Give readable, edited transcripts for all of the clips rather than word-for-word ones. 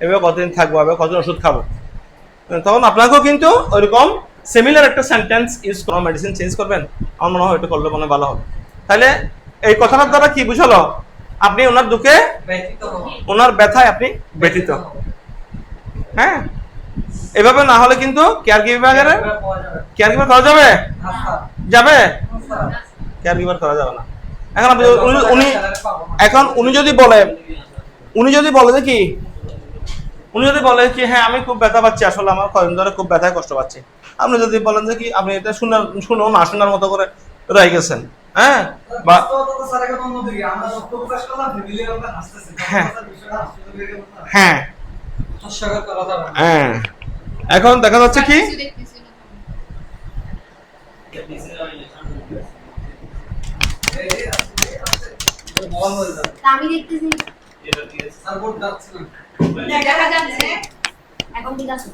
এভাবে কতদিন থাকবো, এভাবে কতদিন ওষুধ খাবো, তখন আপনাকেও কিন্তু ওইরকম সিমিলার একটা সেন্টেন্স ইউজ করো, মেডিসিন চেঞ্জ করবেন। আমার মনে হয় এটা করলে মনে ভালো হবে। তাহলে এই কথাটার দ্বারা কি বুঝালো? আপনি ওনার দুঃখে, ওনার ব্যথায় আপনি ব্যথিত। হ্যাঁ, এভাবে না হলে কিন্তু কেয়ার গিভার করা যাবে, যাবে কেয়ার গিভার করা যাবে না। এখন আপনি উনি যদি বলে যে কি, উনি যদি বলে কি হ্যাঁ আমি খুব ব্যথা পাচ্ছি, আসলে আমার কয়েকদিন ধরে খুব ব্যথায় কষ্ট পাচ্ছি, আপনি যদি বলেন যে কি আপনি এটা শুনো না শোনার মতো করে রয়ে গেছেন, হ্যাঁ, বা হ্যাঁ হ্যাঁ, এখন দেখা যাচ্ছে কি আমি দেখতেছি দেখা যাচ্ছে এখন ঠিক আছে।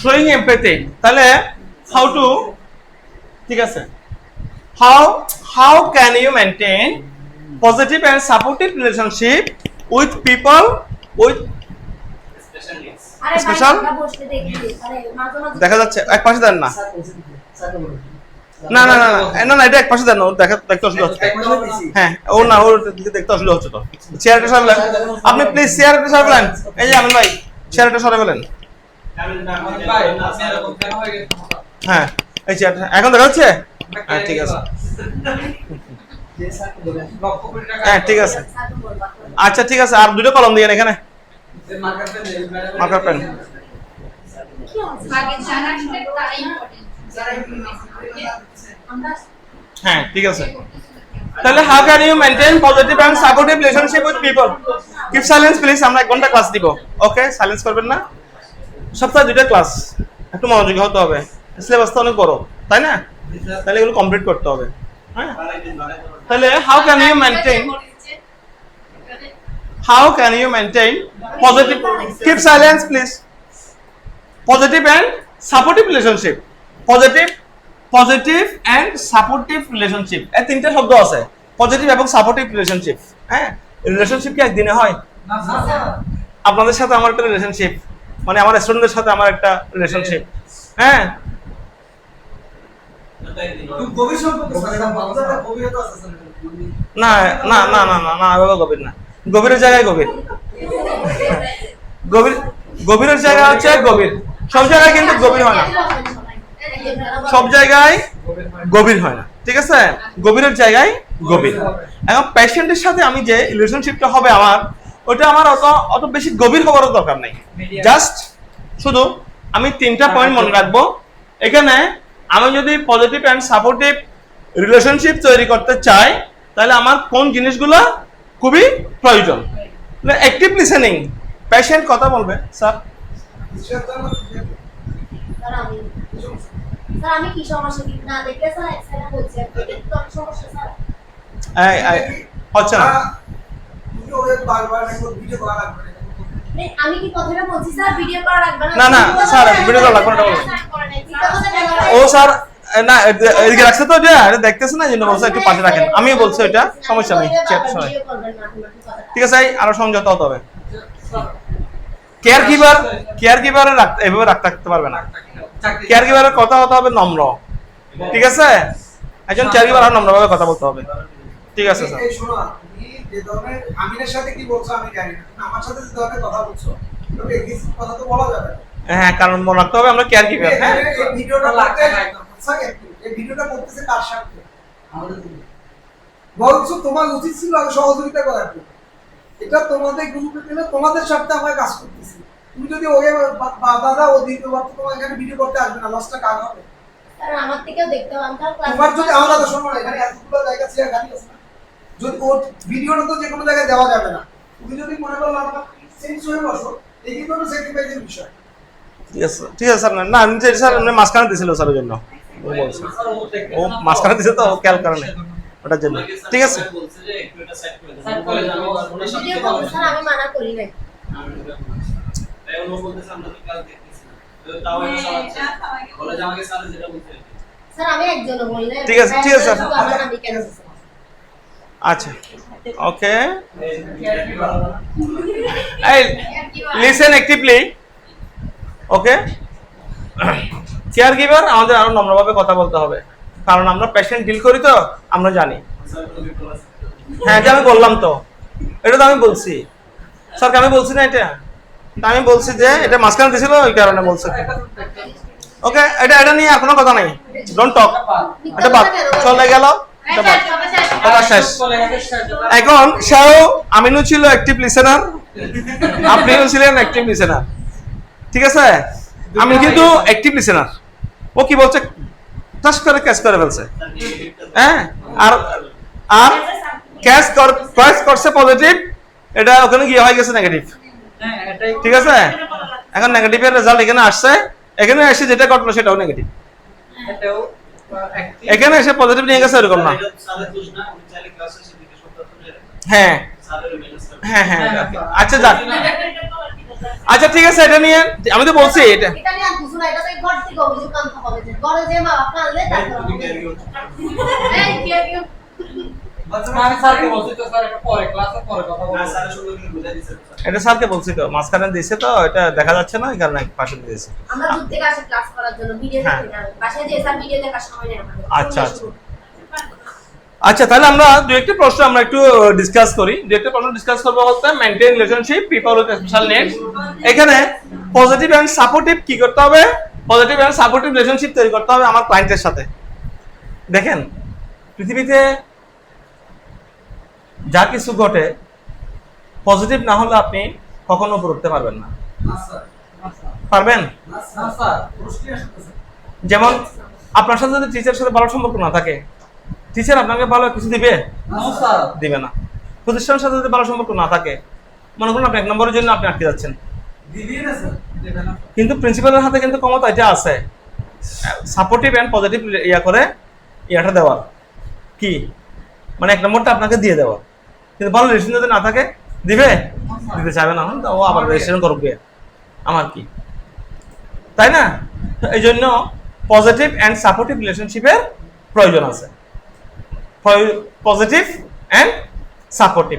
showing empathy, তাহলে how to, ঠিক আছে, how can you maintain positive and supportive relationship with people with special, দেখা যাচ্ছে এক পাশে দেন না, না না না না না এটা এক পাশে দেন না, দেখতে অসুবিধা হচ্ছে। হ্যাঁ ও না, ওর দিকে দেখতে অসুবিধা হচ্ছে তো। চেয়ারটা সরাবেন আপনি, প্লিজ চেয়ারটা সরাবেন। এই যে আমিন ভাই চেয়ারটা সরাবেন। হ্যাঁ এই চেয়ারটা এখন দেখা যাচ্ছে, হ্যাঁ ঠিক আছে, হ্যাঁ ঠিক আছে, আচ্ছা ঠিক আছে, আর দুটো কলম দিয়ে এখানে মার্কার পেন। হ্যাঁ ঠিক আছে, তাহলে how can you maintain positive and supportive relationship with people? Keep silence please. আমরা 1 ঘন্টা ক্লাস দিব, ওকে? সাইলেন্স করবেন না। সপ্তাহে 2টা ক্লাস, একটু মনোযোগী হতে হবে, সিলেবাসটা অনেক বড় তাই না, তাহলে এগুলো কমপ্লিট করতে হবে। হ্যাঁ, তাহলে how can you maintain positive, keep silence please, positive and supportive relationship, positive and supportive relationship, এই 3টা শব্দ আছে, পজিটিভ এবং সাপোর্টিভ রিলেশনশিপ। হ্যাঁ, রিলেশনশিপ কি একদিনে হয়? আপনাদের সাথে আমার একটা রিলেশনশিপ, মানে আমার স্টুডেন্টদের সাথে আমার একটা রিলেশনশিপ, হ্যাঁ না না না না না না গভীর না, গভীরের জায়গায় গভীর, গভীরের জায়গা হচ্ছে গভীর, সব জায়গায় কিন্তু গভীর হয় না, সব জায়গায় গভীর হয় না, ঠিক আছে? গভীরের জায়গায় গভীর। এখন পেশেন্টের সাথে আমি যে রিলেশনশিপটা হবে আমার, ওটা আমার অত বেশি গভীর হওয়ারও দরকার নাই, জাস্ট শুধু আমি 3টা পয়েন্ট মনে রাখবো। এখানে আমি যদি পজিটিভ এন্ড সাপোর্টিভ রিলেশনশিপ তৈরি করতে চাই, তাহলে আমার কোন জিনিসগুলো খুবই প্রয়োজন? অ্যাক্টিভ লিসেনিং, পেশেন্ট কথা বলবে। স্যার আমি কি সমস্যা কি না দেখে স্যার এক্সরে বলছি এটা তো সমস্যা স্যার। আচ্ছা তুমি ওরে বারবার ভিডিও করা লাগবে না, আমি কি কথাটা বলছি স্যার ভিডিও করা লাগবে না? না না স্যার ভিডিও করা লাগবে না, ও স্যার না এদিকে রাখছে তো, এটা দেখতেছ না, জন্য বলছে একটু পাশে রাখেন, আমি বলছি এটা সমস্যা নেই, ঠিক আছে? আরো সমঝোতা হতে হবে। কেয়ার গিভার এভাবে রাখতে পারবে না, কেয়ার গিভারের কথা হতে হবে নম্র, ঠিক আছে? একজন কেয়ার গিভার আর নম্রভাবে কথা বলতে হবে, ঠিক আছে স্যার? এই শোনো, তুমি যে ধরনের আমিনের সাথে কি বলছো আমি জানি না, আমার সাথে যে ধরনের কথা বলছো ওকে কি কথা তো বলা যাবে না। হ্যাঁ, কারণ মনে রাখতে হবে আমরা কেয়ার গিভার। হ্যাঁ, এই ভিডিওটা লাগবে একদম স্যার, এই ভিডিওটা করতেছে কার সাথে? আমাদের বলছো তোমার উচিত ছিল আগে সহযোগিতা করার, এটা তোমাদের গ্রুপে দিলে তোমাদের সাথে আমরা কাজ করতেছি। তুমি যদি ওকে দাদা ও দিতে পারতো, তোমার এখানে ভিডিও করতে আসবে না, লসটা কার হবে? স্যার আমার থেকেও দেখতে হবে, আমার ক্লাস তোমার যদি আমরা তো শোনো না, এখানে এতগুলো জায়গা চেয়ার খালি আছে না, যদি ওর ভিডিওটা তো যে কোনো জায়গায় দেওয়া যাবে না, তুমি যদি মনে করো আমরা চেঞ্জ হয়ে বসো, এই কিন্তু স্যাক্রিফাইসের বিষয়। ঠিক আছে স্যার, না আমি স্যার মাঝখানে দিয়েছিল স্যারের জন্য, ও বলছে ও মাঝখানে দিয়েছে তো খেয়াল করে না ওটার জন্য, ঠিক আছে? স্যার আমি মানা করি নাই, স্যার আমি একজনও বললে ঠিক আছে, ঠিক আছে, স্যার। শুধু আমার আমি কেন স্যার? আচ্ছা, ওকে, এই লিসেন অ্যাক্টিভলি, ওকে। কেয়ার গিভার আমাদের আরো নম্রভাবে কথা বলতে হবে, কারণ আমরা পেশেন্ট ডিল করি তো, আমরা জানি। হ্যাঁ, যে আমি বললাম তো, এটা তো আমি বলছি স্যারকে, আমি বলছি না এটা, তা আমি বলছি যে এটা মাঝখানে দিয়েছিল ওই কারণে বলছে। ওকে, এটা নিয়ে আর কোনো কথা নাই, ডোন্ট টক, এটা বাদ, চলে গেল, এটা বাদ, কথা শেষ। এখন সেও আমিনও ছিল অ্যাক্টিভ লিসেনার, আপনিও ছিলেন অ্যাক্টিভ লিসেনার, ঠিক আছে? আমি কিন্তু অ্যাক্টিভ লিসেনার, ও কি বলছে টাচ করে ক্যাচ করে ফেলছে, হ্যাঁ, আর আর ক্যাচ করছে পজিটিভ, এটা ওখানে গিয়ে হয়ে গেছে নেগেটিভ, ঠিক আছে? এখন নেগেটিভের রেজাল্ট এখানে আসছে, এখানে এসে যেটা ঘটলো সেটাও নেগেটিভ, এখানে এসে পজিটিভ নিয়ে গেছে এরকম না। হ্যাঁ হ্যাঁ হ্যাঁ, আচ্ছা যাক, আচ্ছা ঠিক আছে, এটা নিয়ে আমি তো বলছি এটা এটা নিয়ে আর কিছু না, এটা তো ঘর থেকে অভিযোগ আনতে হবে যে ঘরে যে মা বাবা আনলে তারপর এই কি আর কি আমি স্যারকে বলছি তো স্যার এটা পরে ক্লাসে পরে কথা বলবো। স্যার সুন্দর করে বুঝাই দিয়েছে। এটা স্যারকে বলছি তো, মাঝখানে দিয়েছে তো, এটা দেখা যাচ্ছে না, এই কারণে পাশে দিয়েছে। আমরা দূর থেকে আসি ক্লাস করার জন্য, ভিডিও হ্যাঁ। দেখতে যাই বাসায় যে স্যার ভিডিও দেখার সময় নেই আমাদের। আচ্ছা, আচ্ছা। আচ্ছা, তাহলে আমরা দুই একটা প্রশ্ন আমরা একটু ডিসকাস করি। দুই একটা প্রশ্ন ডিসকাস করবো বলতে maintain relationship people with special needs. এখানে পজিটিভ এন্ড সাপোর্টিভ কি করতে হবে? পজিটিভ এন্ড সাপোর্টিভ রিলেশনশিপ তৈরি করতে হবে আমার ক্লায়েন্টের সাথে। দেখেন, পৃথিবীতে যা কিছু ঘটে পজিটিভ না হলে আপনি কখনো উপরে উঠতে পারবেন না। না স্যার, পারবেন? না স্যার, প্রশ্নই আসতেছে। যেমন আপনার সাথে যদি টিচারের সাথে ভালো সম্পর্ক না থাকে, টিচার আপনাকে ভালো কিছু দিবে? না স্যার, দিবে না। প্রতিষ্ঠানের সাথে যদি ভালো সম্পর্ক না থাকে, মনে করুন আপনি 1 নম্বরের জন্য আপনি আটকে যাচ্ছেন, দিবি না স্যার, দেবে না। কিন্তু প্রিন্সিপালের হাতে কিন্তু ক্ষমতা এটা আছে সাপোর্টিভ এন্ড পজিটিভ ইয়াটা দেওয়ার, কি মানে 1 নম্বরটা আপনাকে দিয়ে দেওয়া। কিন্তু ভালো রিলেশন যদি না থাকে দিবে? দিতে চাইবে না, ও আবার রেজিস্ট্রেশন করবে, আমার কি, তাই না? তো এই জন্য পজিটিভ এন্ড সাপোর্টিভ রিলেশনশিপের প্রয়োজন আছে। পজিটিভ এন্ড সাপোর্টিভ,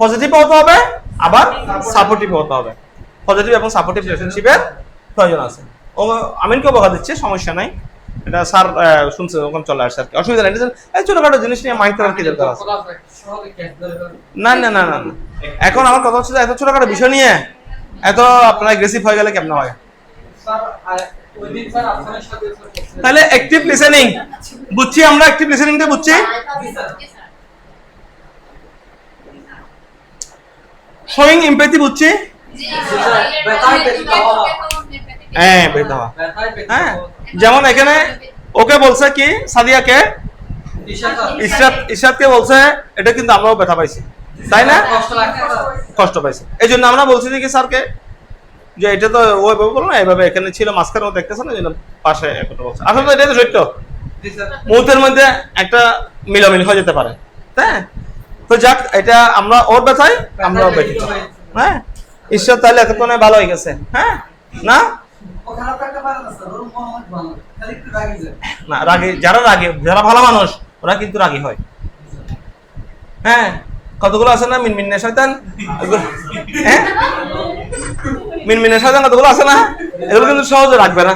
পজিটিভ হতে হবে আবার সাপোর্টিভ হতে হবে। পজিটিভ এবং সাপোর্টিভ রিলেশনশিপের প্রয়োজন আছে। ও আমিনকে বকা দিচ্ছে, সমস্যা নাই, এটা স্যার শুনছে, ওখানে চলে আসছে আর কি, অসুবিধা নেই। এই ছোটখাটো জিনিস নিয়ে মাইন্ড করার কি দরকার আছে? সহজে ক্যাচ ধরে ফেলবো। না না না না না। এখন আমার কথা হচ্ছে যে এত ছোটখাটো বিষয় নিয়ে এত আপনার অ্যাগ্রেসিভ হয়ে গেলে কেমন হয়? স্যার ওই দিন স্যার আপনার সাথে স্যার তাহলে অ্যাক্টিভ লিসেনিং বুঝছি আমরা, অ্যাক্টিভ লিসেনিংটা বুঝছি, শোয়িং এমপ্যাথি বুঝছি, হ্যাঁ বেদ হওয়া, ব্যথায় পেতে হ্যাঁ। যেমন এখানে ওকে বলছে কি সাদিয়াকে, ইশরাতকে বলছে, এটা কিন্তু আমরাও ব্যথা পাইছি, তাই না? কষ্ট লাগছে স্যার। কষ্ট পাইছে, এই জন্য আমরা বলছি যে কি স্যারকে যে এটা তো ওইভাবে বলো না, এইভাবে এখানে ছিল মাঝখানে ও দেখতেছে না, এই জন্য পাশে একটা বলছে। আসলে তো এটাই তো সত্য, জি স্যার। মুহূর্তের মধ্যে একটা মিলামিল হয়ে যেতে পারে, তাই? তো যাক, এটা আমরা ওর ব্যথায় আমরাও ব্যথিত, হ্যাঁ। ঈশ্বর তাহলে এতক্ষণে ভালো হয়ে গেছে, হ্যাঁ না? ও খারাপ থাকতে পারে না স্যার, ওর মন অনেক ভালো, খালি একটু রাগি যায়। না, রাগী, যারা ভালো মানুষ ওরা কিন্তু রাগী হয়, হ্যাঁ। কতগুলো আছে না মিনমিনে শয়তান, হ্যাঁ, মিনমিনে শয়তান কতগুলো আছে না, এগুলো কিন্তু সহজে রাখবে না,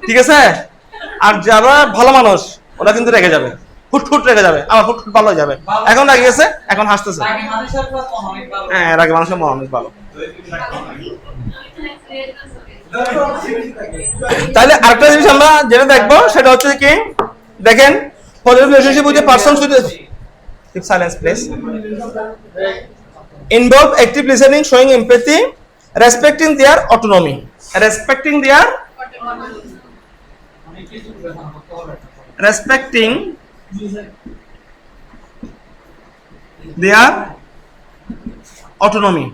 ঠিক আছে? আর যারা ভালো মানুষ ওরা কিন্তু রেগে যাবে, ফুটফুট রেগে যাবে, আবার ফুটফুট ভালো হয়ে যাবে। এখন রাগে গেছে, এখন হাসতেছে, আগে মানুষের প্লাস অনেক ভালো। হ্যাঁ, রাগে মানুষের মন অনেক ভালো। তাহলে আরেকটা জিনিস আমরা যেটা দেখবো সেটা হচ্ছে কি, দেখেন positive relationship with a person should keep silence please, involve active listening, showing empathy, respecting their autonomy, respecting their অনেক কিছু ব্যথা করতে হবে। respecting their autonomy,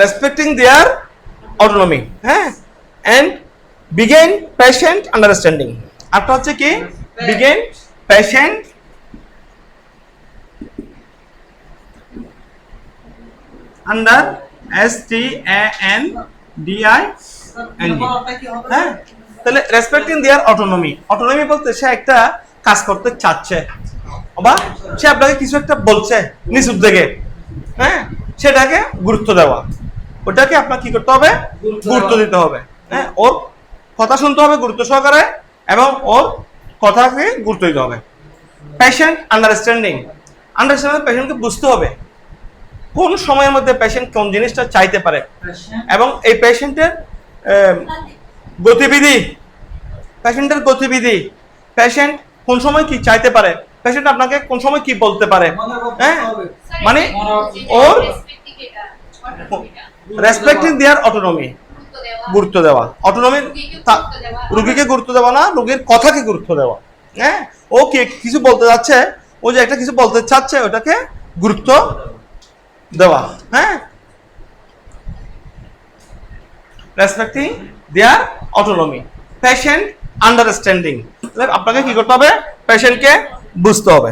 respecting their autonomy, হ্যাঁ, and begin patient understanding. আরটা হচ্ছে কি, begin patient under STANDING, DING, হ্যাঁ? তাহলে রেসপেক্টিং দেয়ার অটোনমি, অটোনমি বলতে সে একটা কাজ করতে চাচ্ছে বা সে আপনাকে কিছু একটা বলছে নিজ উদ্যোগে, হ্যাঁ, সেটাকে গুরুত্ব দেওয়া, ওটাকে আপনার কি করতে হবে, গুরুত্ব দিতে হবে, হ্যাঁ, ওর কথা শুনতে হবে গুরুত্ব সহকারে এবং ওর কথাকে গুরুত্ব দিতে হবে। পেশেন্ট আন্ডারস্ট্যান্ডিং, আন্ডারস্ট্যান্ডিং পেশেন্টকে বুঝতে হবে কোন সময়ের মধ্যে পেশেন্ট কোন জিনিসটা চাইতে পারে এবং এই পেশেন্টের গতিবিধি, পেশেন্ট কোন সময় কি চাইতে পারে, পেশেন্ট আপনাকে কোন সময় কি বলতে পারে, হ্যাঁ, মানে ওর রেসপেক্টিং দেয়ার অটোনমি, গুরুত্ব দেওয়া, অটোনমি রুগীকে গুরুত্ব দেওয়া না, রুগীর কথাকে গুরুত্ব দেওয়া, হ্যাঁ, ও কিছু বলতে যাচ্ছে, ও যে একটা কিছু বলতে চাচ্ছে ওটাকে গুরুত্ব দেওয়া, হ্যাঁ, respecting their autonomy, patient understanding, আপনাকে কি করতে হবে, পেশেন্টকে বুঝতে হবে।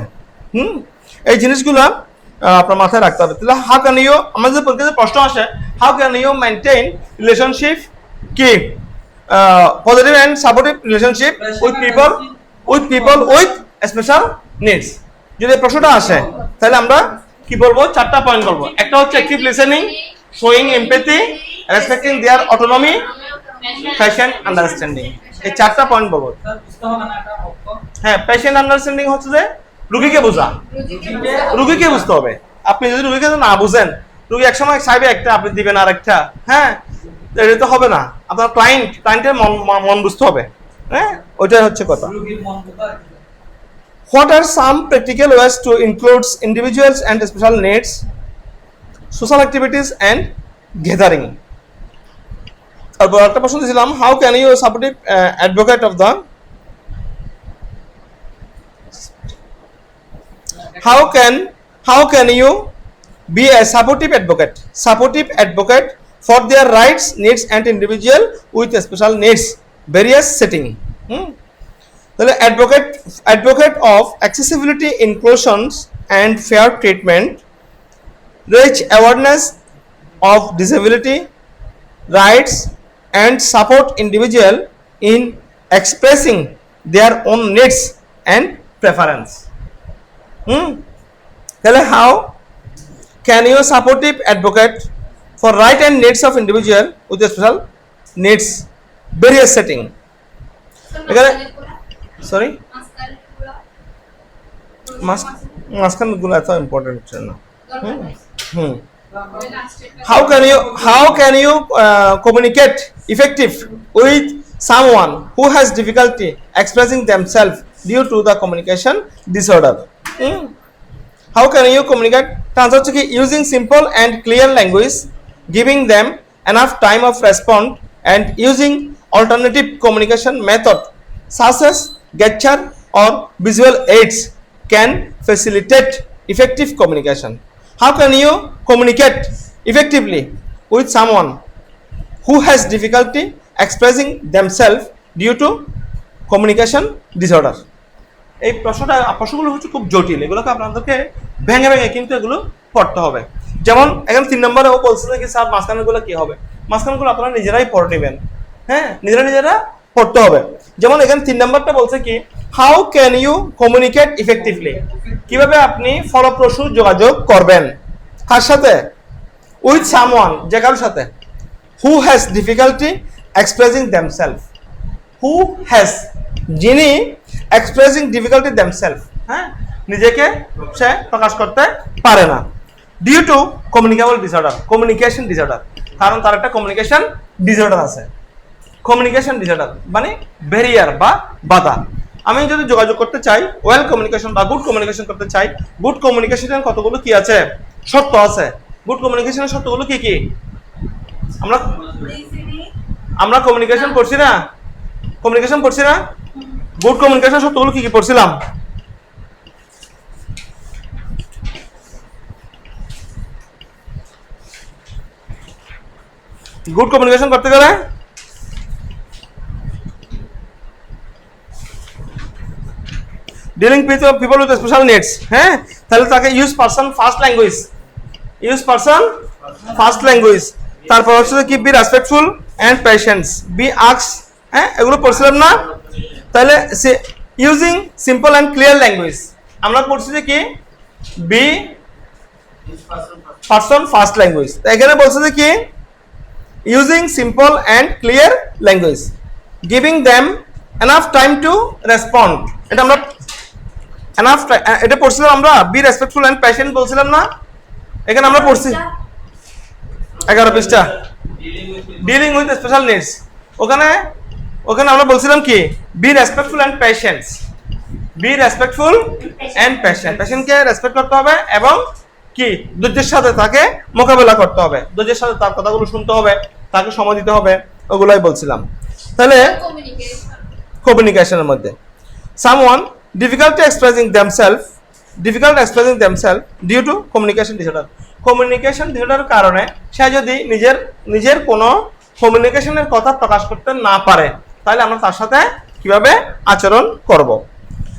এই জিনিসগুলো আপনার মাথায় রাখতে হবে। তাহলে হাউ ক্যান ইউ, আমাদের পরীক্ষাতে প্রশ্ন আসে, how can you maintain relationship কি positive and supportive relationship with people with special needs. যদি প্রশ্নটা আসে তাহলে আমরা কি বলবো, চারটা পয়েন্ট বলবো। একটা হচ্ছে active listening, showing empathy, respecting their autonomy, patient understanding, এই চারটা পয়েন্ট বলবো। হ্যাঁ, পেশেন্ট আন্ডারস্ট্যান্ডিং হচ্ছে যে রুগীকে বোঝা, রুগীকে বুঝতে হবে। আপনি যদি রুগীকে না বুঝেন, রুগী একসময় চাইবে একটা, আপনি দিবেন আর একটা, হ্যাঁ, এটা তো হবে না। আপনার ক্লায়েন্টের মন বুঝতে হবে, হ্যাঁ, ওইটাই হচ্ছে কথা। What are some practical ways to include individuals and special needs, social activities and gathering? তারপর একটা প্রশ্ন দিয়েছিলাম, how can you supportive advocate of the, how can you be a supportive advocate for their rights, needs and individual with special needs various setting. তাহলে advocate of accessibility, inclusions and fair treatment, raise awareness of disability rights and support individual in expressing their own needs and preference. তাহলে how can you supportive advocate for right and needs of individual with special needs various setting? এখানে sorry মাঝখানগুলো এত important হচ্ছে না। How can you communicate effective with someone who has difficulty expressing themselves due to the communication disorder? How can you communicate? Answer হচ্ছে কি, using simple and clear language, giving them enough time of response and using alternative communication method such as gesture or visual aids can facilitate effective communication. How can you communicate effectively with someone who has difficulty expressing themselves due to communication disorder? এই প্রশ্নগুলো হচ্ছে খুব জটিল, এগুলোকে আপনাদেরকে ভেঙে ভেঙে কিন্তু এগুলো পড়তে হবে। যেমন এখানে 3 নম্বরে ও বলছে যে কি স্যার মাঝখানগুলো কি হবে, মাঝখানগুলো আপনারা নিজেরাই পড়ে নেবেন, হ্যাঁ, নিজেরা পড়তে হবে। যেমন এখানে 3 নম্বরটা বলছে কি, how can you communicate effectively, কিভাবে আপনি ফলপ্রসূ যোগাযোগ করবেন, কার সাথে, উইথ সামওয়ান, যে কারোর সাথে, who has difficulty expressing themselves, who has, যিনি, এক্সপ্রেসিং ডিফিকাল্টি দেমসেলফ, হ্যাঁ, নিজেকে সে প্রকাশ করতে পারে না, ডিউ টু কমিউনিকেশন ডিসঅর্ডার, কারণ তার একটা কমিউনিকেশন ডিসঅর্ডার আছে। কমিউনিকেশন ডিসঅর্ডার মানে ব্যারিয়ার বা বাধা। আমি যদি যোগাযোগ করতে চাই, ওয়েল কমিউনিকেশন বা গুড কমিউনিকেশন করতে চাই, গুড কমিউনিকেশনের কতগুলো কি আছে, শর্ত আছে। গুড কমিউনিকেশনের শর্তগুলো কি কি? আমরা কমিউনিকেশন পড়ছি না, গুড কমিউনিকেশন শর্তগুলো কি কি পড়ছিলাম? গুড কমিউনিকেশন করতে গেলে dealing with people with special needs, হ্যাঁ, তাহলে তাকে ইউজ পারসন ফার্স্ট ল্যাঙ্গুয়েজ, তারপর হচ্ছে কি be respectful and patience, be ask, হ্যাঁ এগুলো পড়ছিলাম না? তাহলে using simple and clear language আমরা পড়ছি যে কি বি পারসন ফার্স্ট ল্যাঙ্গুয়েজ। এখানে বলছে যে কি using simple and clear language, giving them enough time to respond, এটা আমরা এনাফ এটা পড়ছিলাম আমরা। বি রেসপেক্টফুল এন্ড পেশেন্ট বলছিলাম না? এখানে আমরা পড়ছি 11 পৃষ্ঠা ডিলিং উইথ স্পেশাল নিডস। ওখানে আমরা বলছিলাম কি be respectful and patients, be respectful and patient, পেশেন্টকে রেসপেক্ট করতে হবে এবং কি ধৈর্যের সাথে তাকে মোকাবেলা করতে হবে, ধৈর্যের সাথে তার কথাগুলো শুনতে হবে, তাকে সময় দিতে হবে, ওগুলাই বলছিলাম। তাহলে কমিউনিকেশনের মধ্যে someone difficulty expressing themselves due to communication disorder, communication ডিসঅর্ডারের কারণে সে যদি নিজের কোনো কমিউনিকেশনের কথা প্রকাশ করতে না পারে তাহলে আমরা তার সাথে কিভাবে আচরণ করব।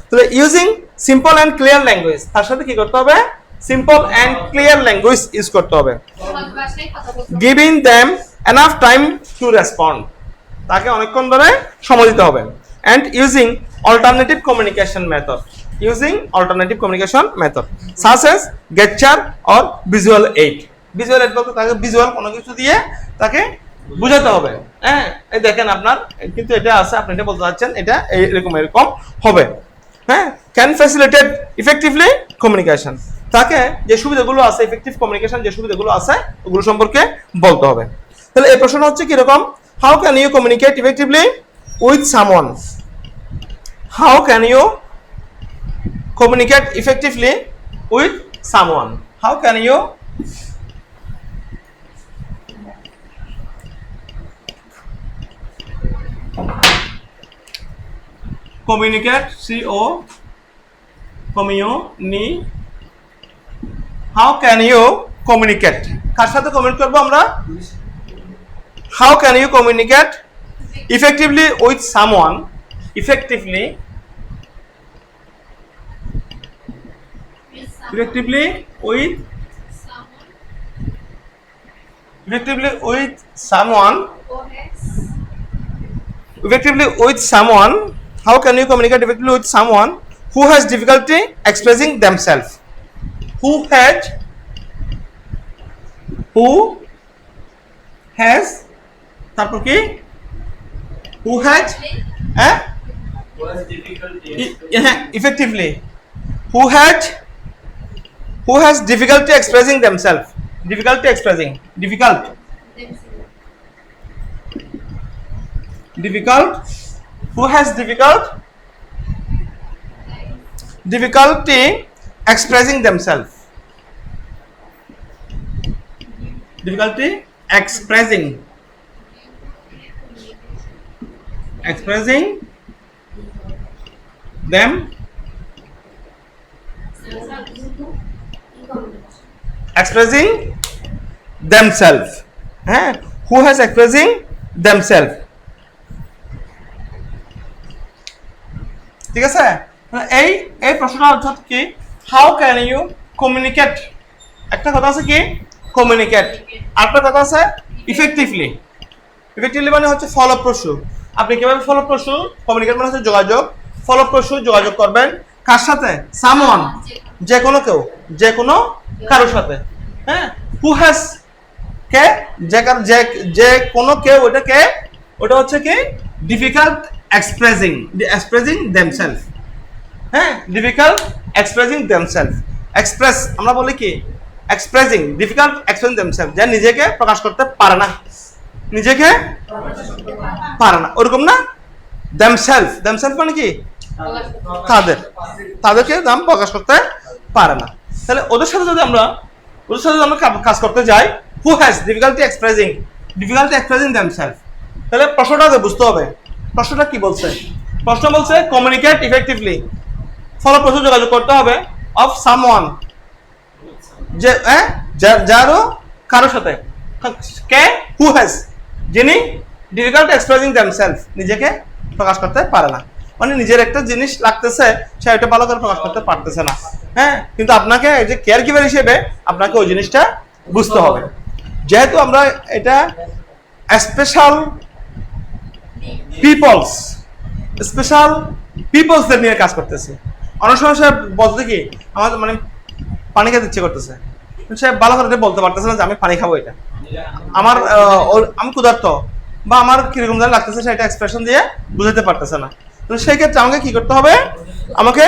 তাহলে using simple and clear language, তার সাথে কি করতে হবে? Simple and clear language use করতে হবে। Giving them enough time to respond, তাকে অনেকক্ষণ ধরে সময় দিতে হবে। and using alternative communication method such as gesture or visual aid বলতে তাকে ভিজুয়াল কোনো কিছু দিয়ে তাকে বোঝাতে হবে। হ্যাঁ এই দেখেন আপনার কিন্তু এটা আছে, আপনি এটা বলতে চাচ্ছেন এটা এরকম হবে। হ্যাঁ ক্যান ফ্যাসিলিটেট ইফেক্টিভলি কমিউনিকেশন, তাকে যে সুবিধাগুলো আছে ইফেক্টিভ কমিউনিকেশন যে সুবিধাগুলো আছে ওগুলো সম্পর্কে বলতে হবে। তাহলে এই প্রশ্নটা হচ্ছে কিরকম, how can you communicate effectively with someone, how can you communicate effectively with someone, how can you communicate how can you communicate, কার সাথে কমিউনিকেট করব আমরা? how can you communicate effectively with someone, effectively with someone, how can you communicate effectively with someone who has difficulty expressing themselves, who has তারপর কি who has effectively who has difficulty expressing themselves, difficult who has difficulty expressing themselves, difficulty expressing them expressing themselves, হ্যাঁ who has expressing themselves, ঠিক আছে। এই প্রশ্নটা অর্থাৎ কি how can you communicate, একটা কথা আছে কি কমিউনিকেট, আরেকটা কথা আছে ইফেক্টিভলি মানে হচ্ছে ফলপ্রসূ, আপনি কিভাবে ফলপ্রসূ কমিউনিকেট মানে হচ্ছে যোগাযোগ, ফলপ্রসূ যোগাযোগ করবেন কার সাথে? সামওয়ান, যে কোনো কারোর সাথে। হ্যাঁ হু হ্যাজ কে, যে কোনো কেউ, ওটা হচ্ছে কি ডিফিকাল্ট এক্সপ্রেসিং দেমসেলফ, হ্যাঁ ডিফিকাল্ট এক্সপ্রেসিং দেমসেলফ, এক্সপ্রেস আমরা বলি কি এক্সপ্রেসিং, ডিফিকাল্ট এক্সপ্রেসিং দেমসেলফ, যে নিজেকে প্রকাশ করতে পারে না, ওরকম না। দেমসেলফ মানে কি তাদেরকে নাম প্রকাশ করতে পারে না। তাহলে ওদের সাথে যদি আমরা কাজ করতে যাই, who has difficulty expressing themselves, তাহলে প্রশ্নটা বুঝতে হবে প্রশ্নটা কি বলছে। প্রশ্ন বলছে কমিউনিকেট ইফেক্টিভলি, ফলপ্রসূ যোগাযোগ করতে হবে অফ সামওয়ান, যে যারও কারোর সাথে, কে হু হ্যাজ, যিনি ডিফিকাল্ট এক্সপ্রেসিং দেমসেলফ, নিজেকে প্রকাশ করতে পারে না, মানে নিজের একটা জিনিস লাগতেছে সে এটা ভালো করে প্রকাশ করতে পারতেছে না। হ্যাঁ কিন্তু আপনাকে এই যে কেয়ার গিভার হিসেবে আপনাকে ওই জিনিসটা বুঝতে হবে। যেহেতু আমরা এটা স্পেশাল পিপলসদের নিয়ে কাজ করতেছি, অনেক সময় সে বলতে কি আমার মানে পানি খেতে ইচ্ছে করতেছে, সে ভালো করে এটা বলতে পারতেছে না যে আমি পানি খাবো, এটা আমার আমি ক্ষুধার্ত বা আমার কিরকম যেন লাগতেছে সেটা এক্সপ্রেশন দিয়ে বুঝাতে পারতেছে না। তো সেই ক্ষেত্রে আমাকে কি করতে হবে, আমাকে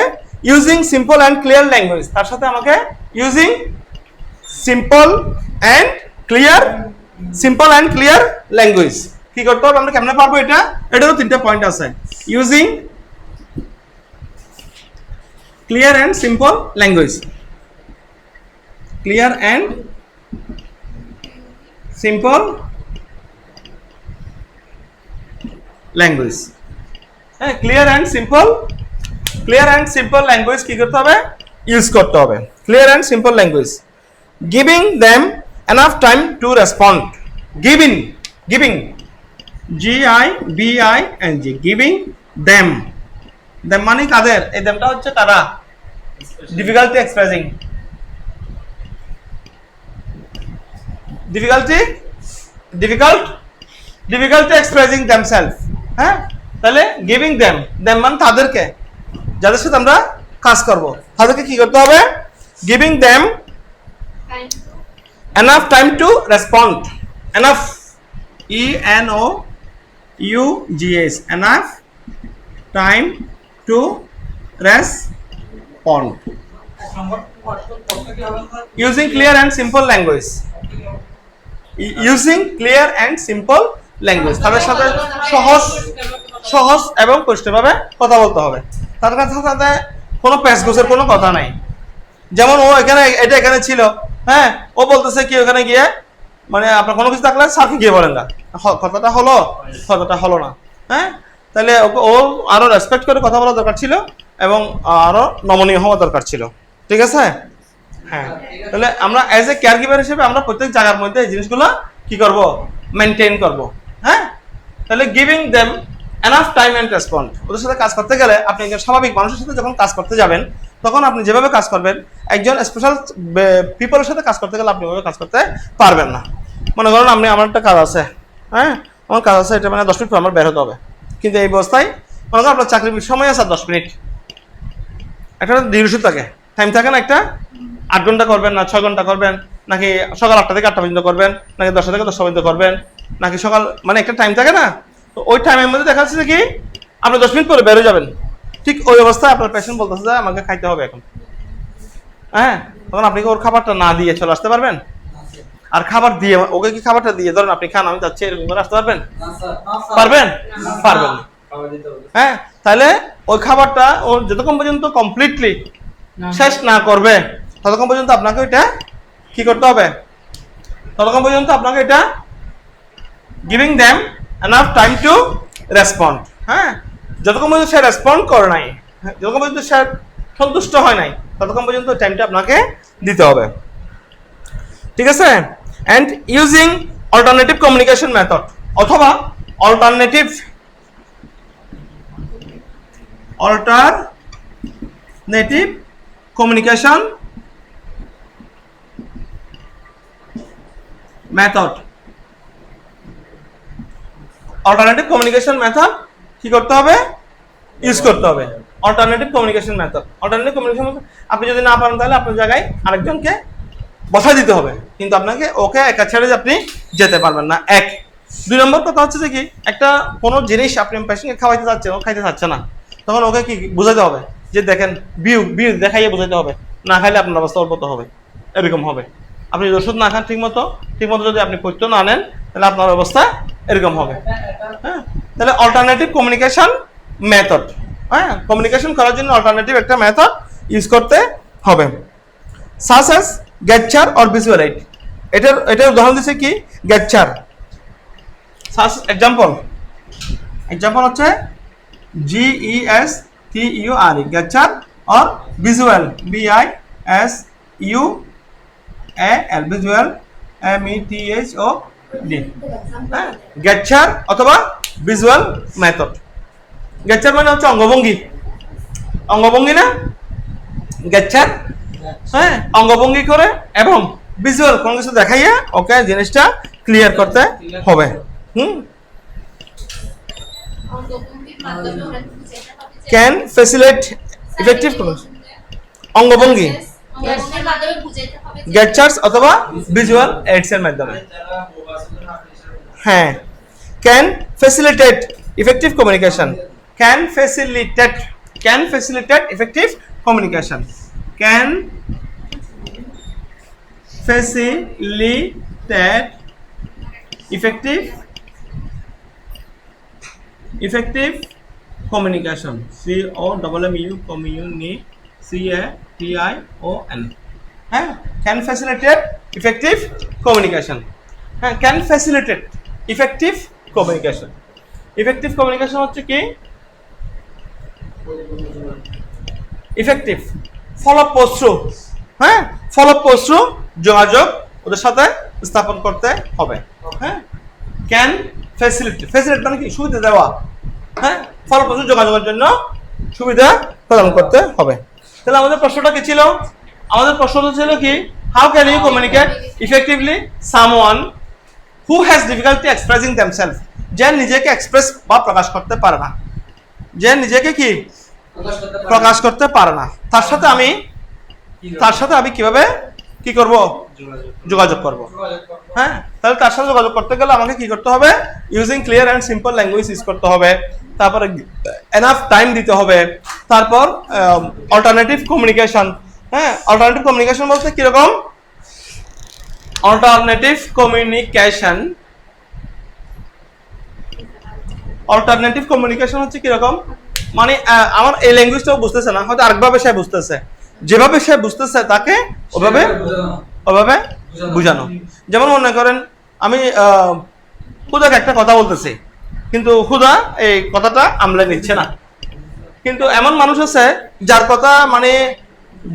using simple and clear language, তার সাথে আমাকে using simple and clear language কি করতে হবে, আমরা কেমনে পারবো এটা, এটারও 3টা পয়েন্ট আছে। Using clear and simple language, clear and simple language. হ্যাঁ, ক্লিয়ার অ্যান্ড সিম্পল ল্যাঙ্গুয়েজ কি করতে হবে, ইউজ করতে হবে। Clear and simple language, giving them enough time to respond. Giving GIVING, giving them মানে কাদের, এই দেমটা হচ্ছে তারা, difficulty expressing themselves। হ্যাঁ, তাহলে giving them মানে তাদেরকে, যাদের সাথে আমরা কাজ করব, তাদেরকে কি করতে হবে, giving them enough time to respond। enough ENOUGH, enough time to respond using clear and simple language। তাদের সাথে সহজ এবং পরিষ্কারভাবে কথা বলতে হবে। তাদের সাথে কোনো প্যাচগোছের কোনো কথা নাই। যেমন ও এখানে ছিল, হ্যাঁ, ও বলতেছে কি ওখানে গিয়ে মানে আপনার কোনো কিছু থাকলে স্যারকে গিয়ে বলেন না, কথাটা হলো না। হ্যাঁ, তাহলে ও আরো রেসপেক্ট করে কথা বলা দরকার ছিল এবং আরো নমনীয় হওয়া দরকার ছিল। ঠিক আছে? হ্যাঁ, তাহলে আমরা অ্যাজ এ কেয়ার গিভার হিসেবে আমরা প্রত্যেক জায়গার মধ্যে এই জিনিসগুলো কি করব, মেনটেন করব। হ্যাঁ, তাহলে giving them enough time and respond. ওদের সাথে কাজ করতে গেলে আপনি একজন স্বাভাবিক মানুষের সাথে যখন কাজ করতে যাবেন তখন আপনি যেভাবে কাজ করবেন, একজন স্পেশাল পিপলের সাথে কাজ করতে গেলে আপনি ওইভাবে কাজ করতে পারবেন না। মনে করেন আমার একটা কাজ আছে, হ্যাঁ, আমার কাজ আছে, এটা মানে 10 মিনিট পর আমার বের হতে হবে, কিন্তু এই অবস্থায় মনে করেন আপনার চাকরির সময় আছে 10 মিনিট, একটা ডিউরেশন থাকে, টাইম থাকে না, একটা 8 ঘন্টা করবেন না 6 ঘন্টা করবেন, নাকি সকাল 8টা থেকে 8টা পর্যন্ত করবেন, নাকি 10টা থেকে 10টা পর্যন্ত করবেন, নাকি সকাল, মানে একটা টাইম থাকে না। তো ওই টাইমের মধ্যে দেখা যাচ্ছে কি আপনি 10 মিনিট পরে বের হয়ে যাবেন, ঠিক ওই অবস্থায় আপনার পেশেন্ট বলতেছে যে আমাকে খাইতে হবে এখন। হ্যাঁ, তখন আপনি কি ওর খাবারটা না দিয়ে চলে আসতে পারবেন? আর খাবার দিয়ে ওকে কি খাবারটা দিয়ে ধরেন আপনি খান আমি যাচ্ছি এরকম করে আসতে পারবেন? পারবেন না। হ্যাঁ, তাহলে ওই খাবারটা ও যতক্ষণ পর্যন্ত কমপ্লিটলি শেষ না করবে ততক্ষণ পর্যন্ত আপনাকে এটা কি করতে হবে, ততক্ষণ পর্যন্ত আপনাকে এটা giving them enough time to respond. হ্যাঁ, যতক্ষণ পর্যন্ত সে রেসপন্ড করে নাই, যতক্ষণ পর্যন্ত সে সন্তুষ্ট হয় নাই, ততক্ষণ পর্যন্ত টাইমটা আপনাকে দিতে হবে। ঠিক আছে? And using alternative communication method, অথবা alternative communication method. Alternative communication method কি করতে হবে, ইউজ করতে হবে। অল্টারনেটিভ কমিউনিকেশন মেথড, আপনি যদি না পারেন তাহলে আপনার জায়গায় আরেকজনকে বসাই দিতে হবে, কিন্তু আপনাকে ওকে একা ছেড়ে আপনি যেতে পারবেন না। 1 2 নম্বর কথা হচ্ছে যে কি একটা কোনো জিনিস আপনি পেশেন্টকে খাওয়াইতে চাচ্ছেন, ও খাইতে চাচ্ছে না, তখন ওকে কি বুঝাইতে হবে যে দেখেন বিউ দেখাইয়ে বুঝাইতে হবে, না খাইলে আপনার অবস্থা অল্পত হবে, এরকম হবে। আপনি যদি ওষুধ না খান ঠিক মতো যদি আপনি পথ্য না নেন তাহলে আপনার অবস্থা এরকম হবে। হ্যাঁ, তাহলে অল্টারনেটিভ কমিউনিকেশন মেথড, হ্যাঁ, কমিউনিকেশন করার জন্য অল্টারনেটিভ একটা মেথড ইউজ করতে হবে। Such as gesture or visual aid. এটার উদাহরণ দিচ্ছে কি, গেটচার। সাচ এক্সাম্পল হচ্ছে GESTUR, gesture, or visual VISUAL, visual METHOD। হ্যাঁ, গেটচার অথবা ভিজুয়াল মেথড। গেটচার মানে হচ্ছে অঙ্গভঙ্গি না, গেটচার, হ্যাঁ, অঙ্গভঙ্গি করে এবং ভিজুয়াল কোন কিছু দেখাইয়া ওকে জিনিসটা ক্লিয়ার করতে হবে। অঙ্গভঙ্গির মাধ্যমে ওরা বুঝাইতে হবে যে ক্যান ফ্যাসিলিটেট ইফেক্টিভ অঙ্গভঙ্গি অঙ্গভঙ্গির মাধ্যমে বুঝাইতে হবে যে গেস্টার্স অথবা ভিজুয়াল এইডস এর মাধ্যমে। হ্যাঁ, can facilitate effective communication, can facilitate effective communication, can facilitate effective communication, COMMU CATION। হ্যাঁ, ক্যান ফ্যাসিলিটেট ইফেক্টিভ কমিউনিকেশন। হ্যাঁ, can facilitate effective communication. Effective communication হচ্ছে কি? ইফেক্টিভ ফলপ্রসূ, হ্যাঁ, ফলপ্রসূ যোগাযোগ ওদের সাথে স্থাপন করতে হবে। হ্যাঁ, ক্যান ফ্যাসিলিটেট মানে কি? সুবিধা দেওয়া। হ্যাঁ, ফলপ্রসূ যোগাযোগের জন্য সুবিধা প্রদান করতে হবে। তাহলে আমাদের প্রশ্নটা কি ছিল? আমাদের প্রশ্নটা ছিল কি, how can you communicate effectively someone who has difficulty expressing themselves, যে নিজেকে এক্সপ্রেস বা প্রকাশ করতে পারে না, যে নিজেকে কি প্রকাশ করতে পারে না, তার সাথে আমি কিভাবে কি করব? যোগাযোগ করব। হ্যাঁ, তাহলে তার সাথে যোগাযোগ করতে গেলে আমাকে কি করতে হবে? Using clear and simple language use করতে হবে, তারপরে এনাফ টাইম দিতে হবে, তারপর অল্টারনেটিভ কমিউনিকেশন। হ্যাঁ, অল্টারনেটিভ কমিউনিকেশন বলতে কিরকম? অল্টারনেটিভ কমিউনিকেশন হচ্ছে কিরকম? মানে আমার এই ল্যাঙ্গুয়েজটাও বুঝতেছে না, হয়তো আরেকভাবে সে বুঝতেছে, যেভাবে সে বুঝতেছে তাকে ওভাবে বুঝানো। যেমন মনে করেন আমি খুদাকে একটা কথা বলতেছি, কিন্তু খুদা এই কথাটা আমলে নিচ্ছে না। কিন্তু এমন মানুষ আছে যার কথা মানে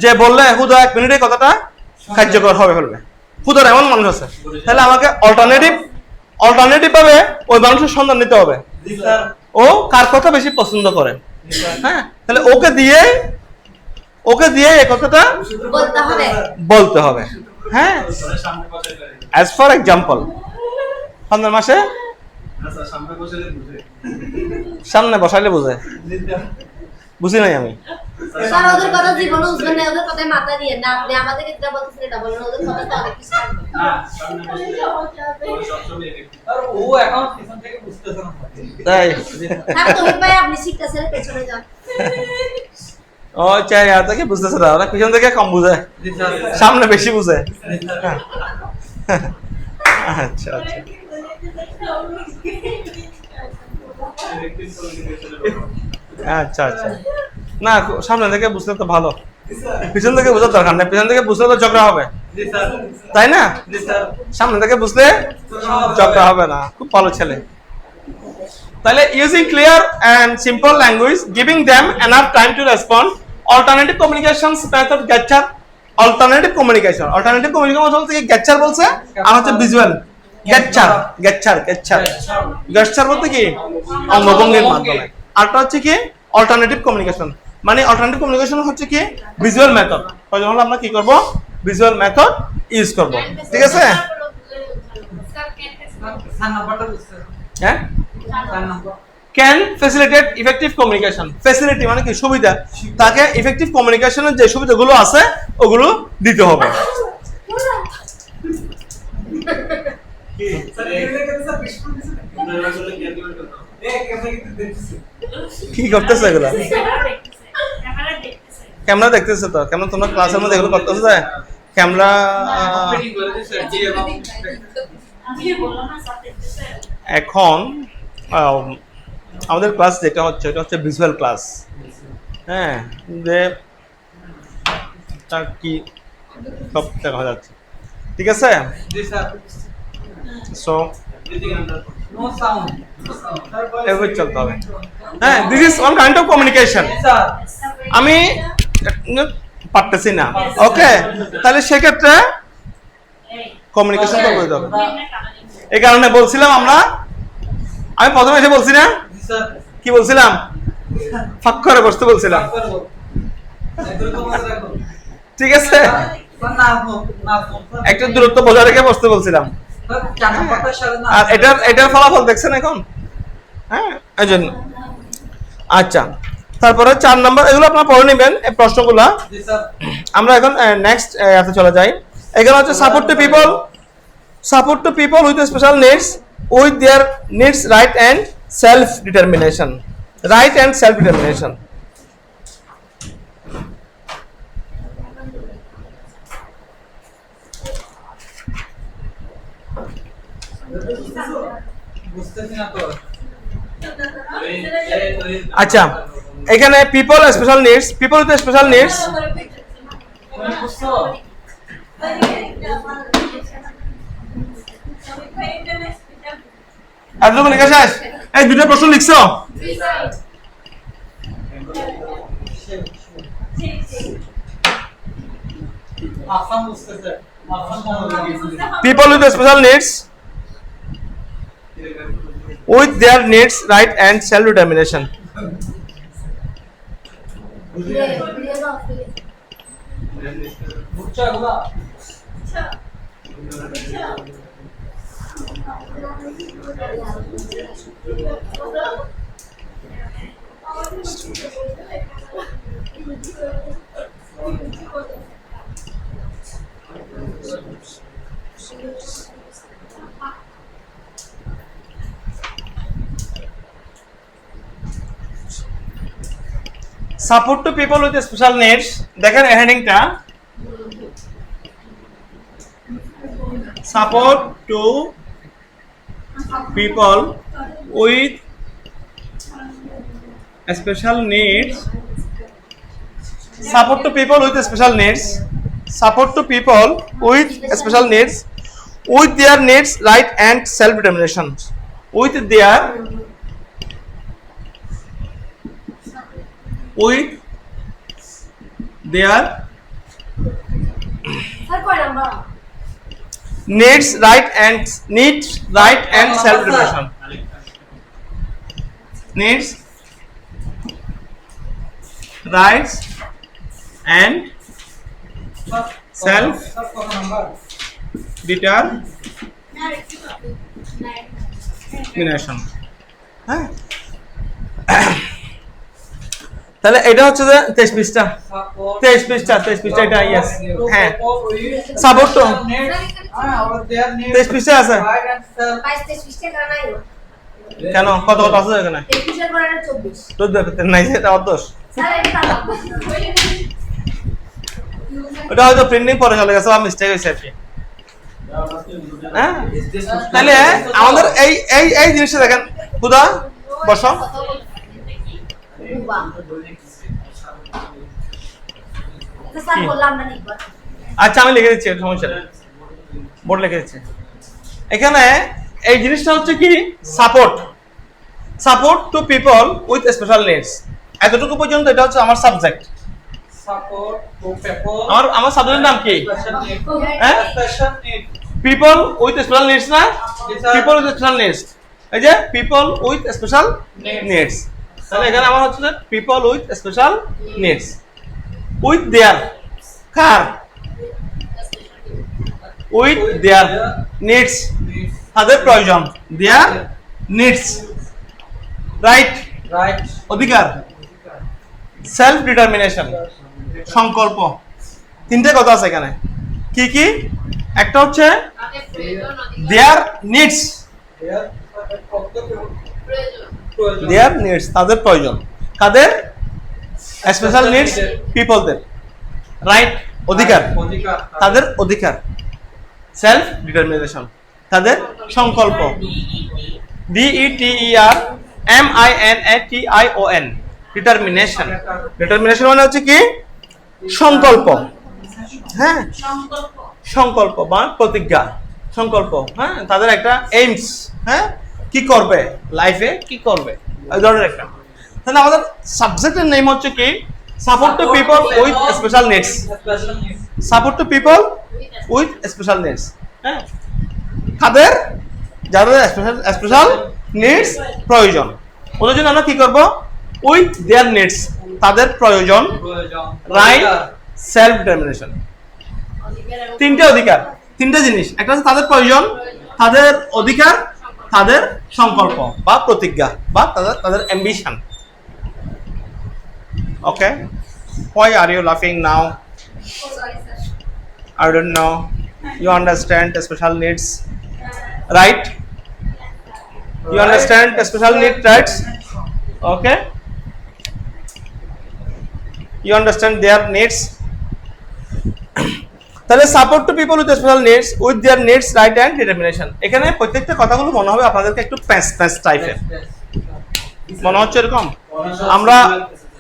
যে বললে খুদা 1 মিনিটে কথাটা কার্যকর হবে ফেলবে। খুদার এমন মানুষ আছে। তাহলে আমাকে অল্টারনেটিভ ভাবে ওই মানুষের সন্ধান নিতে হবে, ও কার কথা বেশি পছন্দ করে। হ্যাঁ, তাহলে ওকে দিয়ে এই কথাটা বলতে হবে। হ্যাঁ, অ্যাজ ফর এক্সাম্পল সামনের মাসে সামনে বসাইলে বুঝে, বুঝি নাই আমি। স্যার ওদের কথা জীবনে বুঝবেন না, ওদের কথায় মাথা দিয়ে না, আপনি আমাদেরকে যেটা বলতেছেন এটা বলেন, ওদের কথা তো অনেক কিছু থাকবে। আর ও এখন পিছন থেকে বুঝতেছে না। তাই হ্যাঁ, তুমি ভাই আপনি শিখতেছেন, পেছনে যান। ও চাই আর থেকে বুঝতেছে না, ওরা পিছন থেকে কম বুঝে, জি স্যার। সামনে বেশি বুঝে। আচ্ছা আচ্ছা, আচ্ছা আচ্ছা, না সামনে থেকে বুঝলে তো ভালো, পিছন থেকে বোঝার দরকার নেই, পিছন থেকে বুঝলে তো ঝগড়া হবে, জি স্যার। তাই না? জি স্যার। সামনে থেকে বুঝলে ঝগড়া হবে না। খুব ভালো ছেলে। তাহলে using clear and simple language, giving them enough time to respond, alternative communications method gesture. Alternative communication বলতে কি? গেচার বলছে, আর হচ্ছে ভিজুয়াল। গেচার বলতে কি? অঙ্গভঙ্গির মাধ্যমে। আরটা হচ্ছে কি? Alternative communication. মানে অল্টারনেটিভ কমিউনিকেশন হচ্ছে কি? Visual method. তাহলে আমরা কি করব? ভিজুয়াল মেথড ইউজ করব। ঠিক আছে? স্যার নাম্বারটা বুঝতে। হ্যাঁ, sir number. Can facilitate effective communication. Facility মানে কি? সুবিধা। তাকে ইফেক্টিভ কমিউনিকেশনের যে সুবিধাগুলো আছে ওগুলো দিতে হবে। কি করতেছে এগুলা? ক্যামেরা দেখতেছে তো, কেমন তোমরা ক্লাসের মধ্যে এগুলো করতেছো? যে ক্যামেরা এখন আমাদের ক্লাস যেটা হচ্ছে এটা হচ্ছে ভিজুয়াল ক্লাস। হ্যাঁ, যে তার কি সব দেখা যাচ্ছে। ঠিক আছে? Ji sir. So no sound. এভাবে চলতে হবে। হ্যাঁ, this is one kind of communication. Sir. আমি পারতেছি না, ওকে, তাহলে সেক্ষেত্রে কমিউনিকেশন করতে হবে। এই কারণে বলছিলাম আমি প্রথমে এসে বলছি না, জি স্যার। কি বলছিলাম? ফাঁক করে বসতে বলছিলাম। ঠিক আছে? একটা দূরত্ব বজায় রেখে বসতে বলছিলাম। আর এটার ফলাফল দেখছেন এখন, হ্যাঁ এই জন্য। আচ্ছা, তারপরে 4 নম্বর, এগুলো আপনারা পড়ে নেবেন এই প্রশ্নগুলা। আমরা এখন নেক্সট এতে চলে যাই। এখানে হচ্ছে support to people with special needs with their needs right and self determination. আচ্ছা, এখানে পিপল উইথ স্পেশাল নিডস এতটুকু লেখা শেষ? এই দুটো প্রশ্ন লিখছো? People with special needs with their needs right and self determination. Support to people with special needs. দেখেন হেডিংটা, support to people with special needs. Support to people with special needs. Support to people with special needs with their needs right and self determination. With their needs right and self determination. Needs, rights and self determination. হ্যাঁ, তাহলে এটা হচ্ছে যে 23 পৃষ্ঠা এটা। Yes, হ্যাঁ, support তো 23 পৃষ্ঠা আছে। কেন, কত আছে এখানে? 24 নাই, এটা অর্ধশ। ওটা হয়তো প্রিন্টিং পরে চলে গেছে বা মিস্টেক হয়েছে আর কি। হ্যাঁ, তাহলে আমাদের এই জিনিসটা দেখেন, খুদা বসো। আচ্ছা, আমি লিখে দিচ্ছি, সমস্যা নেই, বোর্ড লিখে দিচ্ছি। এখানে এই জিনিসটা হচ্ছে কি, support to people with special needs. এতটুকু পর্যন্ত এটা হচ্ছে আমার সাবজেক্ট। আমার সাবজেক্টের নাম কি? হ্যাঁ, পিপল উইথ স্পেশাল নিডস না? পিপল উইথ স্পেশাল নিডস, এই যে পিপল উইথ স্পেশাল নিডস। তাহলে এখানে আমার হচ্ছে people with special needs with there, car? With their needs, তাদের প্রয়োজন, দেয়ার নিডস, রাইট অধিকার, সেলফ ডিটারমিনেশন সংকল্প। তিনটে কথা আছে এখানে। কি কি? একটা হচ্ছে দেয়ার নিডস, তাদের প্রয়োজন, কাদের? স্পেশাল নিডস পিপলদের। রাইট অধিকার, তাদের অধিকার। সেলফ ডিটারমিনেশন, তাদের সংকল্প। DETERMINATION, determination. ডিটারমিনেশন মানে হচ্ছে কি? সংকল্প। হ্যাঁ, সংকল্প বা প্রতিজ্ঞা, সংকল্প। হ্যাঁ, তাদের একটা এইমস, হ্যাঁ, কি করবে লাইফে, কি করবে, এই ধরনের একটা। তাহলে আমাদের সাবজেক্টের নেম হচ্ছে কি? Support to people with special needs. Support to people with special needs. হ্যাঁ, কাদের? যাদের স্পেশাল নিডস প্রয়োজন, ওদের জন্য আমরা কি করব? উইথ দেয়ার নিডস, তাদের প্রয়োজন, রাইট সেলফ ডিটারমিনেশন। তিনটে অধিকার, তিনটে জিনিস। একটা হচ্ছে তাদের প্রয়োজন, তাদের অধিকার, তাদের সংকল্প বা প্রতিজ্ঞা বা তাদের ambition. Okay, why are you laughing now? I don't know. You understand the special needs, right? You understand the special need rights? Okay. You understand their needs? তাহলে support to people with special needs with their needs right and determination. এখানে প্রত্যেকটা কথাগুলো মনে হবে আপনাদেরকে একটু প্যাঁচ টাইপের মনে হচ্ছে, এরকম আমরা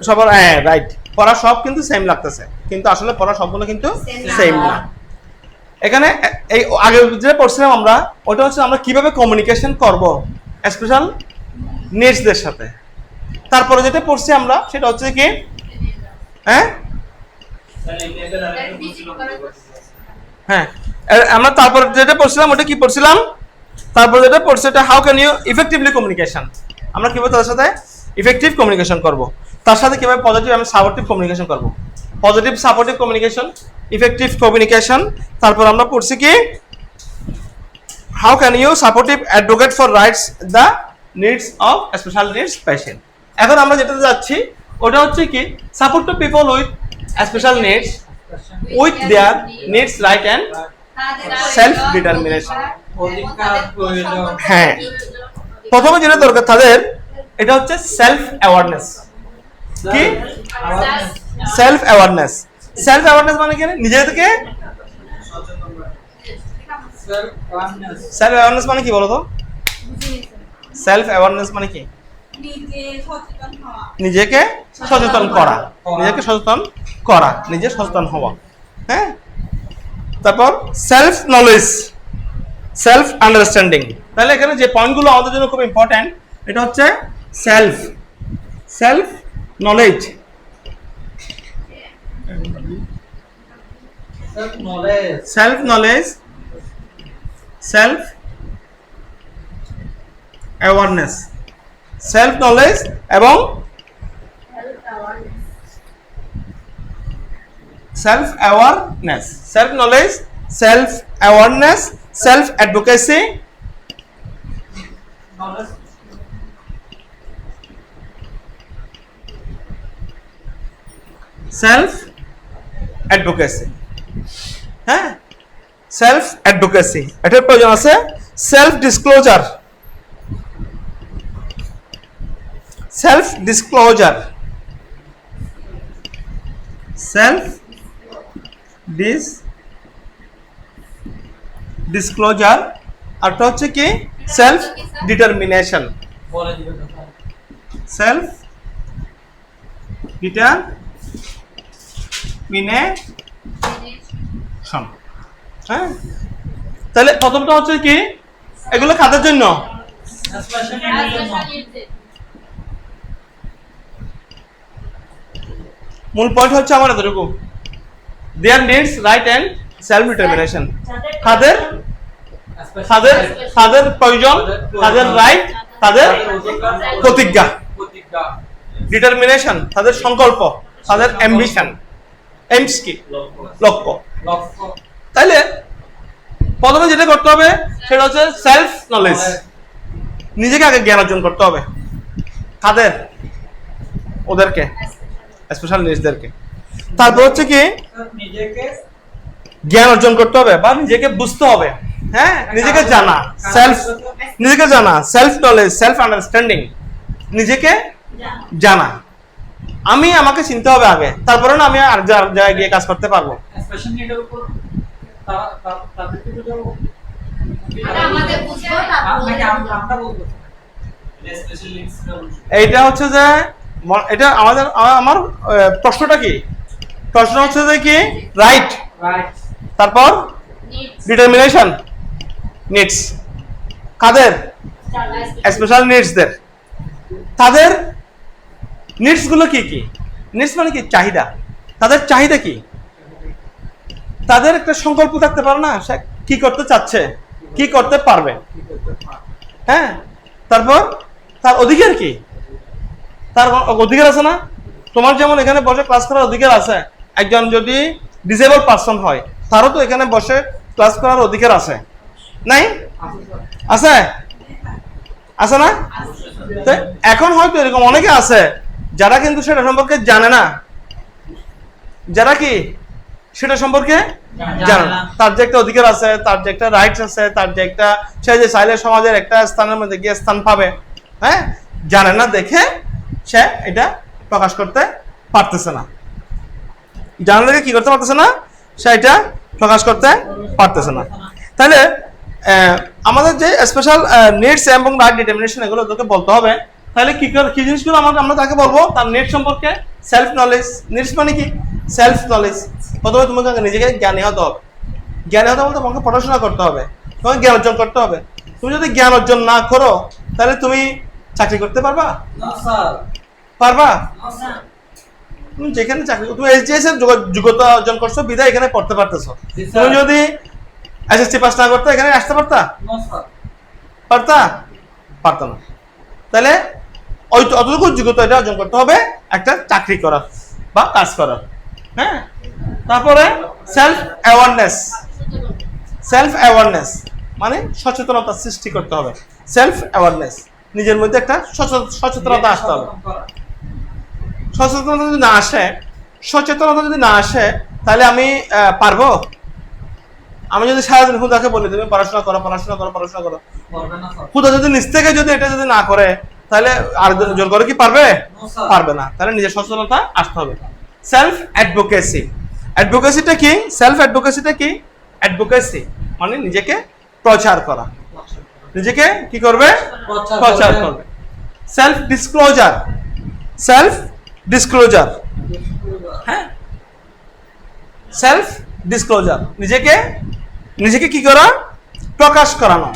সবার হ্যাঁ রাইট, পড়া সব কিন্তু সেম লাগতেছে, কিন্তু আসলে পড়া সবগুলো কিন্তু সেম না। এখানে এই আগে যে পড়ছিলাম আমরা, ওটা হচ্ছে আমরা কিভাবে কমিউনিকেশন করব স্পেশাল নিডসদের সাথে। তারপরে যেটা পড়ছি আমরা সেটা হচ্ছে কি, হ্যাঁ হ্যাঁ আমরা তারপর যেটা পড়ছিলাম ওটা কি পড়ছিলাম, তারপর যেটা পড়ছি এটা how can you effectively communication, আমরা কিভাবে তাদের সাথে ইফেক্টিভ কমিউনিকেশন করব, তার সাথে কিভাবে পজিটিভ এবং সাপোর্টিভ কমিউনিকেশন করব, positive supportive communication, effective communication. তারপর আমরা পড়ছি কি how can you supportive advocate for rights the needs of special needs patient. এখন আমরা যেটাতে যাচ্ছি ওটা হচ্ছে কি support to people with special needs with their needs right and self determination. হ্যাঁ, প্রথমে যেটা দরকার তাদের এটা হচ্ছে সেলফ অ্যাওয়ারনেস। কি সেলফ অ্যাওয়ারনেস? সেলফ অ্যাওয়ারনেস মানে কি, নিজেদেরকে সেলফ অ্যাওয়ারনেস মানে কি বলো তো? সেলফ অ্যাওয়ারনেস মানে কি? নিজেকে সচেতন করা, নিজেকে সচেতন করা, নিজে সচেতন হওয়া। হ্যাঁ, তারপর সেলফ নলেজ, সেলফ আন্ডারস্ট্যান্ডিং। তাহলে এখানে যে পয়েন্টগুলো আমাদের জন্য খুব ইম্পর্টেন্ট, এটা হচ্ছে self knowledge, self knowledge, self awareness, self knowledge এবং self awareness, self knowledge, self awareness, self advocacy, self advocacy. হ্যাঁ, সেলফ অ্যাডভোকেসি এটার প্রয়োজন আছে। Self disclosure, self disclosure, self disclosure. আরটা হচ্ছে কি সেলফ ডিটারমিনেশন, সেলফ ডিটারমিনেশন। হ্যাঁ, তাহলে প্রথমটা হচ্ছে কি এগুলো কাদের জন্য? মূল পয়েন্ট হচ্ছে আমার এতটুকু, their needs right and self determination. তাদের তাদের তাদের প্রয়োজন, তাদের রাইট, তাদের প্রতিজ্ঞা, ডিটারমিনেশন তাদের সংকল্প, তাদের অ্যাম্বিশন, এইমস কি লক্ষ্য। তাইলে প্রথমে যেটা করতে হবে সেটা হচ্ছে সেলফ নলেজ, নিজেকে আগে জ্ঞান অর্জন করতে হবে। কাদের? ওদেরকে, স্পেশাল নিডসদেরকে। তারপর হচ্ছে কি নিজেকে জ্ঞান অর্জন করতে হবে বা নিজেকে বুঝতে হবে। হ্যাঁ, নিজেকে জানা, নিজেকে জানা, সেলফ নলেজ, সেলফ আন্ডারস্ট্যান্ডিং, নিজেকে জানা। আমি আমাকে চিনতে হবে আগে, তারপরে না আমি আর জায়গায় গিয়ে কাজ করতে পারবো। এইটা হচ্ছে যে এটা আমাদের আমার প্রশ্নটা কি? প্রশ্ন হচ্ছে যে কি রাইট, তারপর ডিটারমিনেশন, নিডস। কাদের? স্পেশাল নিডসদের। তাদের নিডস গুলো কি কি? নিডস মানে কি চাহিদা। তাদের চাহিদা কি? তাদের একটা সংকল্প থাকতে পারে না, সে কি করতে চাচ্ছে, কি করতে পারবে। হ্যাঁ, তারপর তার অধিকার কি? তার অধিকার আছে না? তোমার যেমন এখানে বসে ক্লাস করার অধিকার আছে, একজন যদি ডিসেবল পারসন হয় তারও তো এখানে বসে ক্লাস করার অধিকার আছে, নাই? আছে? আছে না? তো এখন হয়তো এরকম অনেকে আছে যারা কিন্তু সেটা সম্পর্কে জানে না, যারা কি সেটা সম্পর্কে জানে না। তার যে একটা অধিকার আছে, তার যে একটা রাইটস আছে, তার যে একটা সে যে চাইলে সমাজের একটা স্থানের মধ্যে গিয়ে স্থান পাবে, হ্যাঁ, জানে না দেখে সে এটা প্রকাশ করতে পারতেছে না। জানা দেখে কি করতে পারতেছে না, সে এটা প্রকাশ করতে পারতেছে না। তাহলে আমাদের যে স্পেশাল নিডস এবং রাইট ডিটারমিনেশন এগুলো তোকে বলতে হবে। তাহলে কি জিনিসগুলো আমরা তাকে বলবো, তার নিড সম্পর্কে সেলফ নলেজ। নিডস মানে কি? Self knowledge. প্রথমে তোমাকে নিজেকে জ্ঞানী হতে হবে। জ্ঞানী হতে বলতে তোমাকে পড়াশোনা করতে হবে, তোমাকে জ্ঞান অর্জন করতে হবে। তুমি যদি জ্ঞান অর্জন না করো তাহলে তুমি চাকরি করতে পারবা? পারবা? তুমি যেখানে চাকরি, তুমি এইচএস এর যোগ্যতা অর্জন করছো বিধায় এখানে পড়তে পারতেছো। তুমি যদি এসএসসি পাস না করতে এখানে আসতে পারতা? পারতা? পারতো না। তাহলে ওই অতটুকু যোগ্যতা এটা অর্জন করতে হবে একটা চাকরি করার বা কাজ করার। হ্যাঁ, তারপরে সেলফ অ্যাওয়ারনেস। সেলফ অ্যাওয়ারনেস মানে সচেতনতা সৃষ্টি করতে হবে। সেলফ অ্যাওয়ারনেস, নিজের মধ্যে একটা সচেতনতা আসতে হবে। সচেতনতা যদি না আসে তাহলে আমি পারবো? আমি যদি সারাদিন হুদাকে বলি তুমি পড়াশোনা করো, হুদা যদি নিজ থেকে যদি এটা যদি না করে তাহলে আরেকজন জোর করে কি পারবে? পারবে না। তাহলে নিজের সচেতনতা আসতে হবে। Self advocacy. অ্যাডভোকেসিটা কি? সেলফ অ্যাডভোকেসিটা কি? অ্যাডভোকেসি মানে নিজেকে প্রচার করা। নিজেকে কি করবে? প্রচার করবে। Self disclosure. সেলফ ডিসক্লোজার, হ্যাঁ, সেলফ ডিসক্লোজার নিজেকে কি করা? প্রকাশ করানো।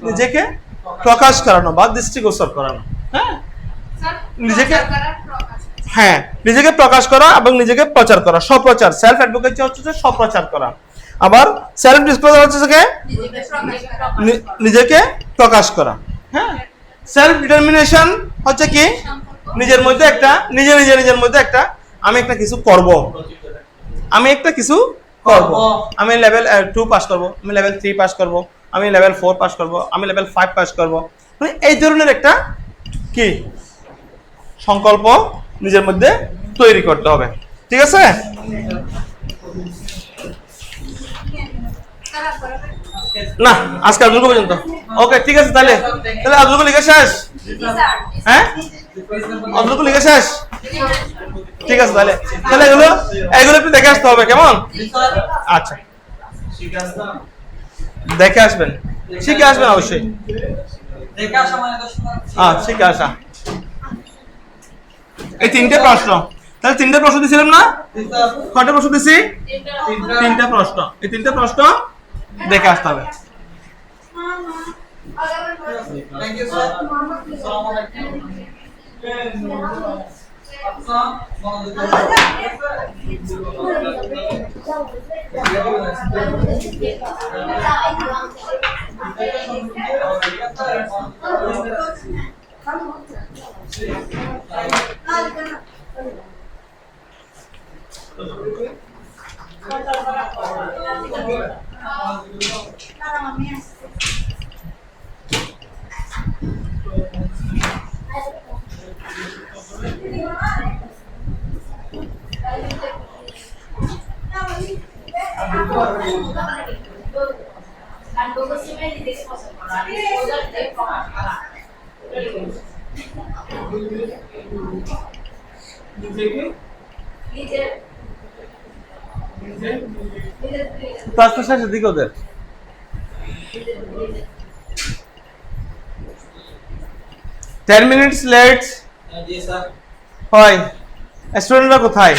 নিজেকে প্রকাশ করানো বা দৃষ্টিগোচর করানো। হ্যাঁ, নিজেকে প্রকাশ করা এবং নিজেকে প্রচার করা, স্বপ্রচার। সেলফ অ্যাডভোকেসি হচ্ছে যে স্বপ্রচার করা। আবার সেলফ ডিসক্লোজার হচ্ছে নিজেকে প্রকাশ করা। হ্যাঁ, সেলফ ডিটারমিনেশন হচ্ছে কি? নিজের মধ্যে একটা নিজের মধ্যে একটা আমি একটা কিছু করব, আমি লেভেল 2 পাস করব, আমি লেভেল 3 পাস করব, আমি লেভেল 4 পাস করব, আমি লেভেল 5 পাস করব। মানে এই ধরনের একটা কি সংকল্প নিজের মধ্যে তৈরি করতে হবে। ঠিক আছে? না, আজকে আজকে পর্যন্ত। ওকে, ঠিক আছে। তাহলে আজকে লিখে শেষ? হ্যাঁ, আজকে লিখে শেষ? ঠিক আছে। তাহলে এগুলো একটু দেখে আসতে হবে, কেমন? আচ্ছা, দেখে আসবেন, শিখে আসবেন অবশ্যই। শিখে আসা। এই 3টে প্রশ্ন, তাহলে 3টে প্রশ্ন দিয়েছিলাম না? কয়টা প্রশ্ন দিছি? 3টে প্রশ্ন। এই 3টে প্রশ্ন দেখে আসতে হবে। Thank you, sir. ক্লাসটা শেষের দিকে ওদের। টেন মিনিটস লেট হয়। স্টুডেন্টরা কোথায়?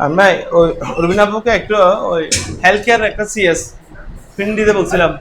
আমরা ওই রবিন আপুকে একটু ওই হেলথ কেয়ার একটা সিএস পিন্ডিতে বলছিলাম